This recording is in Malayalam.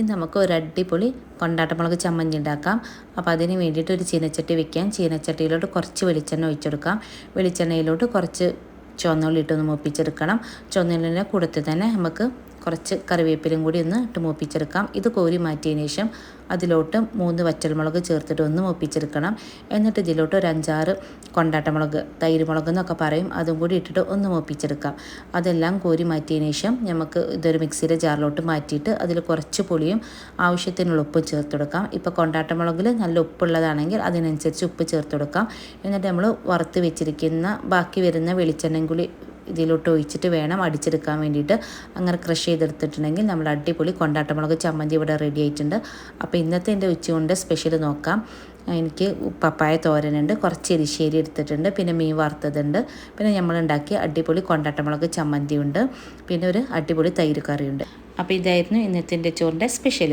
ഇന്ന് നമുക്ക് ഒരു അടിപൊളി കൊണ്ടാട്ടമുളക് ചമ്മന്തി ഉണ്ടാക്കാം. അപ്പോൾ അതിന് വേണ്ടിയിട്ട് ഒരു ചീനച്ചട്ടി വെക്കാം. ചീനച്ചട്ടിയിലോട്ട് കുറച്ച് വെളിച്ചെണ്ണ ഒഴിച്ചെടുക്കാം. വെളിച്ചെണ്ണയിലോട്ട് കുറച്ച് ചുവന്നുള്ളി ഇട്ടൊന്ന് മൂപ്പിച്ചെടുക്കണം. ചുവന്നുള്ളിൻ്റെ കൂടത്തിൽ തന്നെ നമുക്ക് കുറച്ച് കറിവേപ്പിലും കൂടി ഒന്ന് ഇട്ട് മൂപ്പിച്ചെടുക്കാം. ഇത് കോരി മാറ്റിയതിന് ശേഷം അതിലോട്ട് 3 വറ്റൽമുളക് ചേർത്തിട്ട് ഒന്ന് മൂപ്പിച്ചെടുക്കണം. എന്നിട്ട് ഇതിലോട്ട് ഒരു 5-6 കൊണ്ടാട്ടമുളക്, തൈര് മുളക് എന്നൊക്കെ പറയും, അതും കൂടി ഇട്ടിട്ട് ഒന്ന് മൂപ്പിച്ചെടുക്കാം. അതെല്ലാം കോരി മാറ്റിയതിന് ശേഷം നമുക്ക് ഇതൊരു മിക്സിയുടെ ജാറിലോട്ട് മാറ്റിയിട്ട് അതിൽ കുറച്ച് പുളിയും ആവശ്യത്തിനുള്ള ഉപ്പും ചേർത്തെടുക്കാം. ഇപ്പോൾ കൊണ്ടാട്ടമുളകിൽ നല്ല ഉപ്പുള്ളതാണെങ്കിൽ അതിനനുസരിച്ച് ഉപ്പ് ചേർത്തെടുക്കാം. എന്നിട്ട് നമ്മൾ വറുത്ത് വെച്ചിരിക്കുന്ന ബാക്കി വരുന്ന വെളിച്ചെണ്ണയും കൂടി ഇതിലോട്ട് ഒഴിച്ചിട്ട് വേണം അടിച്ചെടുക്കാൻ വേണ്ടിയിട്ട്. അങ്ങനെ ക്രഷ് ചെയ്തെടുത്തിട്ടുണ്ടെങ്കിൽ നമ്മൾ അടിപൊളി കൊണ്ടാട്ടമുളക് ചമ്മന്തി ഇവിടെ റെഡി ആയിട്ടുണ്ട്. അപ്പോൾ ഇന്നത്തെ എൻ്റെ ഉച്ചകൊണ്ട് സ്പെഷ്യൽ നോക്കാം. എനിക്ക് പപ്പായ തോരനുണ്ട്, കുറച്ച് എരിശ്ശേരി എടുത്തിട്ടുണ്ട്, പിന്നെ മീൻ വറുത്തതുണ്ട്, പിന്നെ നമ്മളുണ്ടാക്കിയ അടിപൊളി കൊണ്ടാട്ടമുളക് ചമ്മന്തി ഉണ്ട്, പിന്നെ ഒരു അടിപൊളി തൈര് കറിയുണ്ട്. അപ്പോൾ ഇതായിരുന്നു ഇന്നത്തെ എൻ്റെ ചോറിൻ്റെ സ്പെഷ്യൽ.